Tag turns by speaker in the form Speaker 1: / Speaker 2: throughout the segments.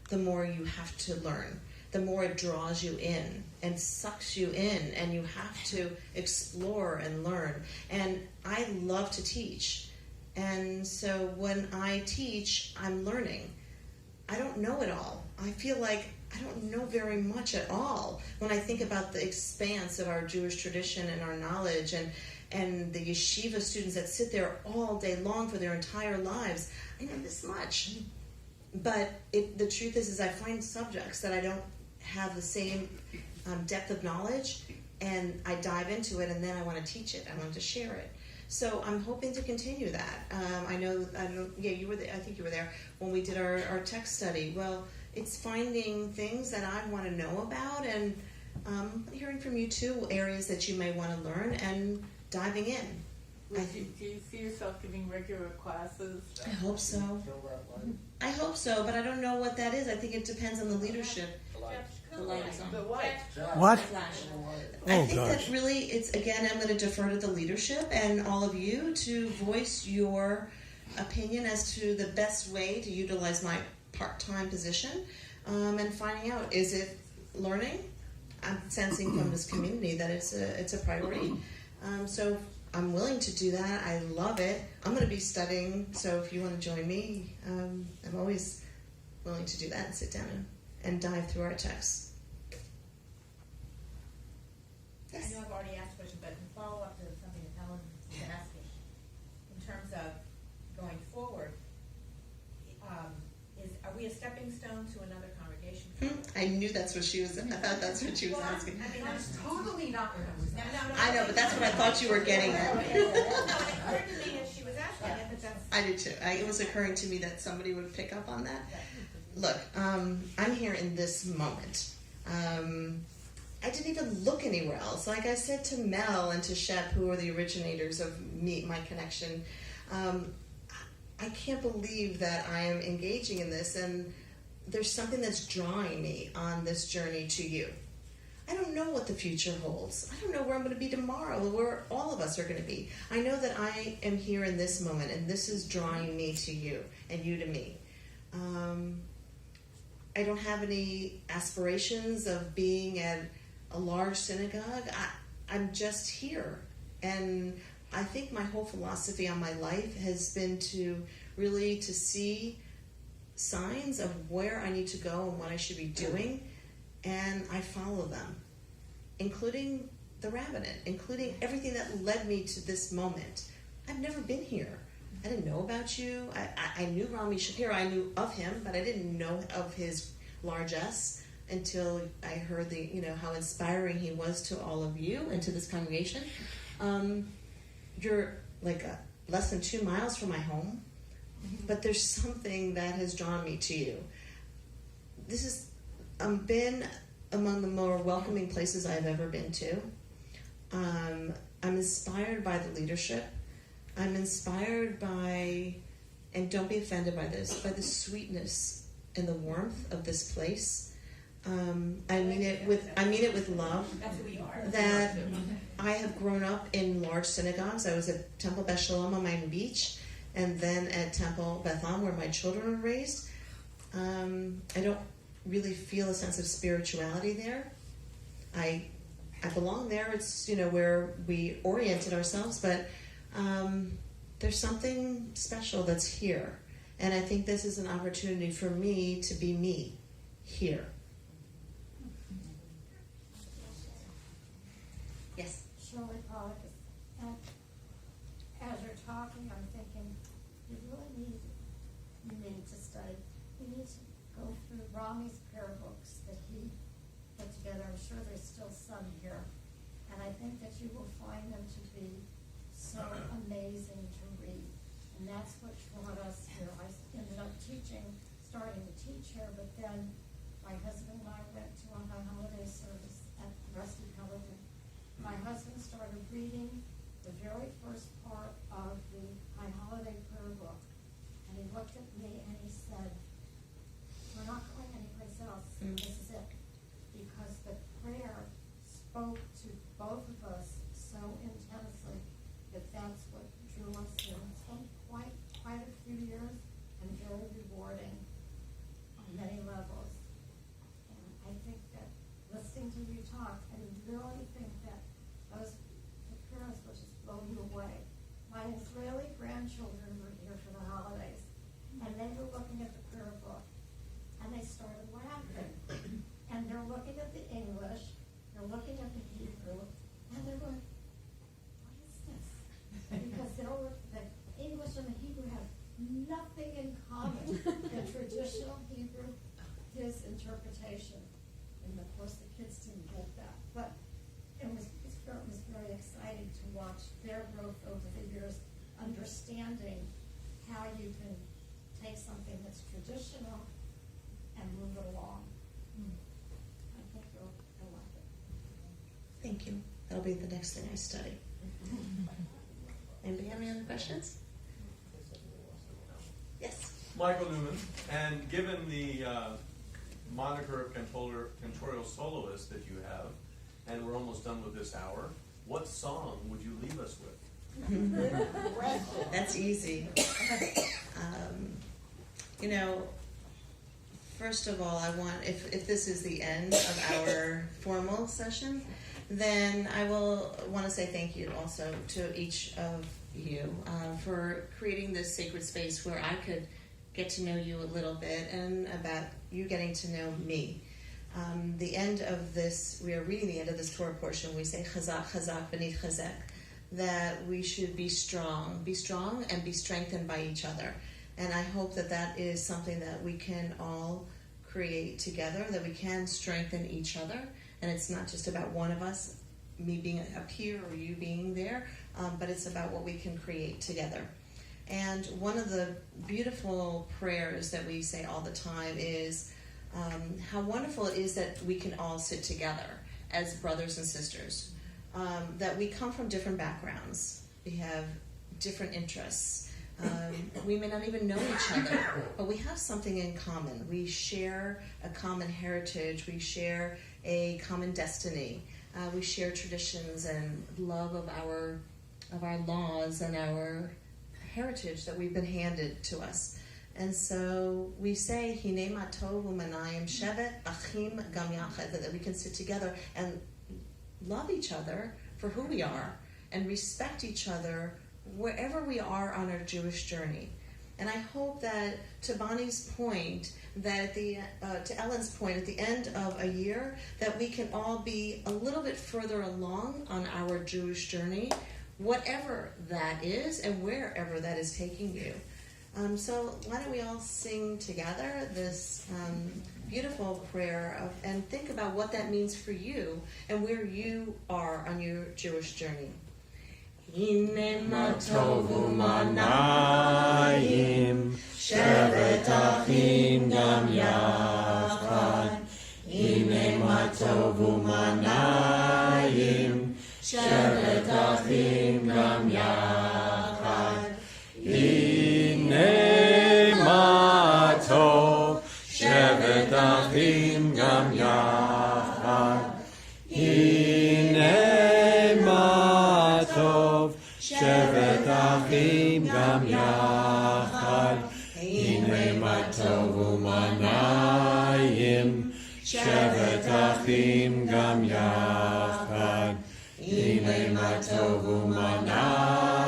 Speaker 1: the more you have to learn, the more it draws you in and sucks you in, and you have to explore and learn. And I love to teach. And so when I teach, I'm learning. I don't know it all. I feel like I don't know very much at all when I think about the expanse of our Jewish tradition and our knowledge, and the yeshiva students that sit there all day long for their entire lives. I know this much. But the truth is I find subjects that I don't have the same depth of knowledge, and I dive into it, and then I want to teach it. I want to share it. So I'm hoping to continue that. You were there, I think you were there when we did our text study. Well, it's finding things that I want to know about, and hearing from you too, areas that you may want to learn, and diving in.
Speaker 2: Do you see yourself giving regular classes?
Speaker 1: I hope so. I hope so, but I don't know what that is. I think it depends on the leadership.
Speaker 2: The light is on. The white.
Speaker 3: What?
Speaker 1: I think that really, it's, again, I'm going to defer to the leadership and all of you to voice your opinion as to the best way to utilize my part-time position, and finding out, is it learning? I'm sensing from this community that it's a priority. So I'm willing to do that. I love it. I'm going to be studying, so if you want to join me, I'm always willing to do that and sit down and dive through our texts.
Speaker 4: Yes. I know I've already asked a question, but in follow-up to something that Ellen was asking, in terms of going forward, are we a stepping stone to another congregation?
Speaker 1: I knew that's what she was. I thought that's what she was asking.
Speaker 4: I mean, that's totally not what I was asking.
Speaker 1: I know, but that's what I thought you were getting at.
Speaker 4: No, it occurred to me as she was asking it, but that's...
Speaker 1: I did too. It was occurring to me that somebody would pick up on that. Look, I'm here in this moment. I didn't even look anywhere else. Like I said to Mel and to Shep, who are the originators of my connection, I can't believe that I am engaging in this, and there's something that's drawing me on this journey to you. I don't know what the future holds. I don't know where I'm going to be tomorrow, or where all of us are going to be. I know that I am here in this moment, and this is drawing me to you, and you to me. I don't have any aspirations of being at a large synagogue. I'm just here, and I think my whole philosophy on my life has been to see signs of where I need to go and what I should be doing, and I follow them, including the rabbinate, including everything that led me to this moment. I've never been here. I didn't know about you. I knew Rami Shapiro. I knew of him, but I didn't know of his largesse until I heard how inspiring he was to all of you and to this congregation. You're like less than 2 miles from my home, but there's something that has drawn me to you. This has been among the more welcoming places I've ever been to. I'm inspired by the leadership. I'm inspired by, and don't be offended by this, by the sweetness and the warmth of this place. I mean it with love.
Speaker 4: That's who we are.
Speaker 1: That I have grown up in large synagogues. I was at Temple Beth Shalom on Miami Beach, and then at Temple Beth Am, where my children were raised. I don't really feel a sense of spirituality there. I belong there. It's where we oriented ourselves, but there's something special that's here, and I think this is an opportunity for me to be me here. Yes.
Speaker 5: Shirley Pollock, and as you're talking, I'm thinking, you need to study. You need to go through Rami's prayer books that he put together. I'm sure there's still some here. And I think that you will find them to be so amazing to read. And that's what brought us here. I ended up starting to teach here, but then my husband and I went to a high holiday service at Rusty Pelican. My husband started reading the very first part of the High Holiday Prayer Book, and he looked at me and he said, "We're not going anyplace else. This is it." Because the prayer spoke to both of us so intensely that that's what drew us here. It's been quite a few years and very rewarding on many levels. to you talk and really think that the parents will just blow you away. My Israeli grandchildren were here for the holidays, and they were looking at the prayer book, and they started laughing. And they're looking at the English, they're looking at the Hebrew, and they're going, what is this? Because the English and the Hebrew have nothing in common. The traditional Hebrew, his interpretation. And of course the kids didn't get that. But it was very exciting to watch their growth over the years, understanding how you can take something that's traditional and move it along. I think you'll like it.
Speaker 1: Thank you. That'll be the next thing I study. Anybody have any other questions? Yes.
Speaker 3: Michael Newman, and given the moniker of cantorial soloist that you have, and we're almost done with this hour, what song would you leave us with?
Speaker 1: That's easy. First of all, I want, if this is the end of our formal session, then I will want to say thank you also to each of you for creating this sacred space where I could get to know you a little bit and about you getting to know me. The end of this, we are reading the end of this Torah portion, we say chazak, chazak, benit chazek, that we should be strong and be strengthened by each other. And I hope that that is something that we can all create together, that we can strengthen each other. And it's not just about one of us, me being up here or you being there, but it's about what we can create together. And one of the beautiful prayers that we say all the time is how wonderful it is that we can all sit together as brothers and sisters, that we come from different backgrounds, we have different interests. We may not even know each other, but we have something in common. We share a common heritage. We share a common destiny. We share traditions and love of our laws and our heritage that we've been handed to us. And so we say, Hinei ma tov u'manayim shevet achim gam yachad, that we can sit together and love each other for who we are and respect each other wherever we are on our Jewish journey. And I hope that to Bonnie's point, that to Ellen's point, at the end of a year, that we can all be a little bit further along on our Jewish journey, whatever that is and wherever that is taking you. So why don't we all sing together this beautiful prayer and think about what that means for you and where you are on your Jewish journey. Hine ma tov u'manayim shevet achim gam yachad. Hine ma tov u'manayim shevet achim gam yachad.
Speaker 6: Hine ma tov shevet achim gam yachad. Hine ma tov shevet achim gam yachad. Hine ma tov u'manayim shevet achim gam yachad. Hine ma tov u'manayim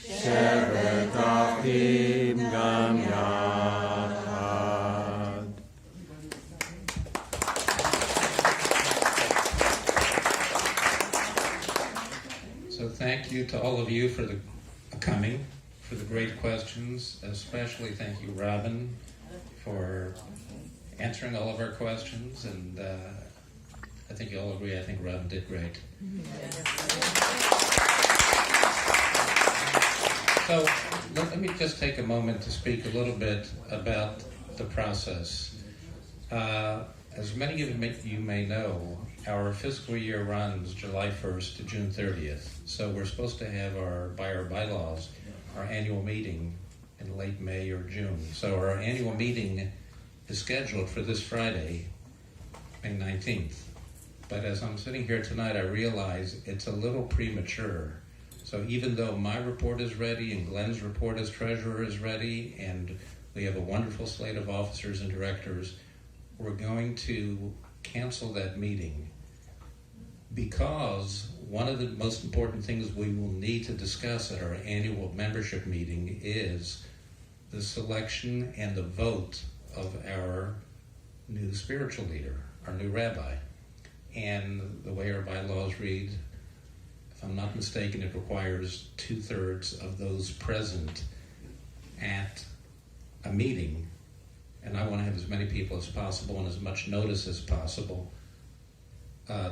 Speaker 6: shevet achim gam yachad.
Speaker 7: So thank you to all of you for the coming, for the great questions. Especially thank you, Robyn, for answering all of our questions. And I think you all agree, I think Robyn did great. So let me just take a moment to speak a little bit about the process. As many of you may know, our fiscal year runs July 1st to June 30th. So we're supposed to have by our bylaws, our annual meeting in late May or June. So our annual meeting is scheduled for this Friday, May 19th. But as I'm sitting here tonight, I realize it's a little premature. So even though my report is ready and Glenn's report as treasurer is ready, and we have a wonderful slate of officers and directors, we're going to cancel that meeting because one of the most important things we will need to discuss at our annual membership meeting is the selection and the vote of our new spiritual leader, our new rabbi. And the way our bylaws read, if I'm not mistaken, it requires 2/3 of those present at a meeting. And I want to have as many people as possible and as much notice as possible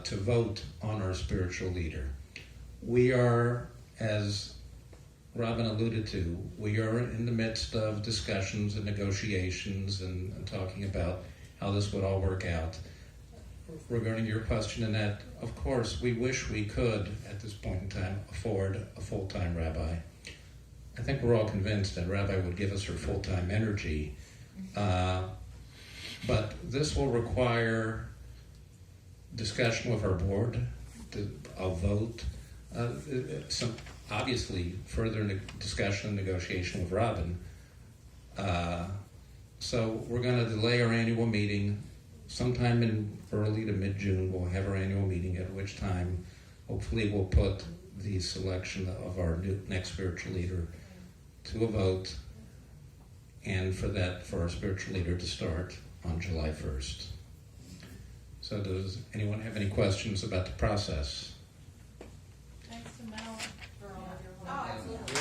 Speaker 7: to vote on our spiritual leader. We are, as Robyn alluded to, we are in the midst of discussions and negotiations and talking about how this would all work out. Regarding your question, Annette, of course, we wish we could, at this point in time, afford a full-time rabbi. I think we're all convinced that rabbi would give us her full-time energy. But this will require discussion with our board, a vote, some obviously further discussion and negotiation with Robyn. So we're going to delay our annual meeting. Sometime in early to mid-June, we'll have our annual meeting, at which time hopefully we'll put the selection of our next spiritual leader to a vote, and for our spiritual leader to start on July 1st. So does anyone have any questions about the process?
Speaker 2: Thanks to Mel for all of your work.
Speaker 4: Oh, absolutely.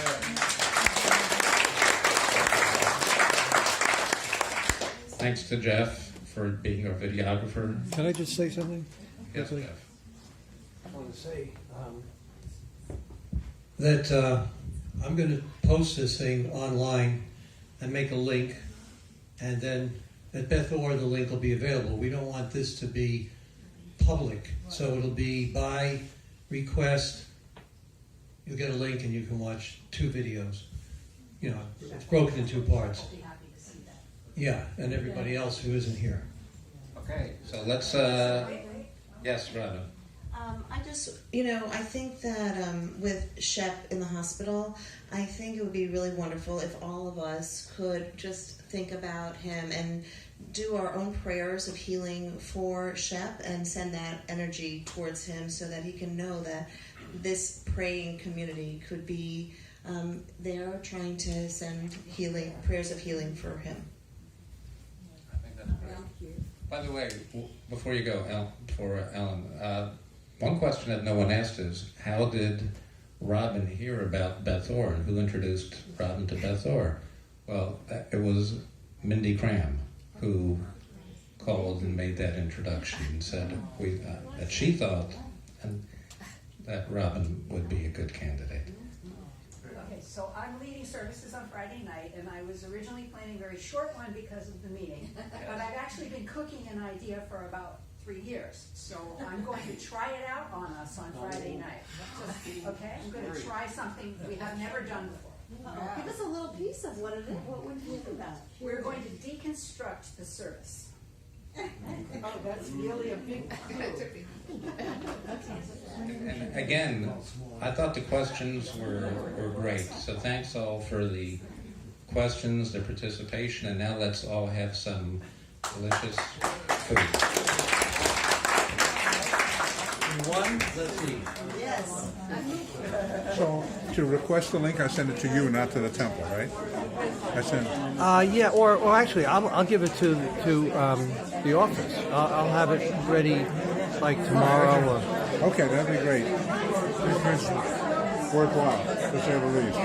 Speaker 7: Thanks to Jeff for being our videographer.
Speaker 6: Can I just say something?
Speaker 7: Yes, Jeff.
Speaker 6: I want to say that I'm going to post this thing online and make a link, and then at Beth Or the link will be available. We don't want this to be public, so it'll be by request. You'll get a link and you can watch 2 videos. You know, it's broken in 2 parts.
Speaker 4: I'll be happy to see that.
Speaker 6: Yeah, and everybody else who isn't here.
Speaker 7: Okay, so let's, yes, Robyn.
Speaker 1: I think that with Shep in the hospital, I think it would be really wonderful if all of us could just think about him and do our own prayers of healing for Shep and send that energy towards him so that he can know that this praying community could be there trying to send prayers of healing for him.
Speaker 7: I think that's great. By the way, before you go, Ellen, one question that no one asked is, how did Robyn hear about Beth Or, and who introduced Robyn to Beth Or? Well, it was Mindy Cram who called and made that introduction and said that she thought that Robyn would be a good candidate.
Speaker 8: Okay, so I'm leading services on Friday night, and I was originally planning a very short one because of the meeting, but I've actually been cooking an idea for about 3 years, so I'm going to try it out on us on Friday night. Okay, I'm going to try something we have never done before.
Speaker 9: Give us a little piece of what it is. What would you think about?
Speaker 8: We're going to deconstruct the service.
Speaker 2: Oh, that's really a big deal.
Speaker 7: And again, I thought the questions were great, so thanks all for the questions, the participation, and now let's all have some delicious food. Let's see.
Speaker 1: Yes.
Speaker 10: So to request the link, I send it to you, not to the temple, right? I send.
Speaker 6: Yeah, or actually, I'll give it to the office. I'll have it ready like tomorrow. Or...
Speaker 10: Okay, that'd be great. It's worthwhile, to say the least.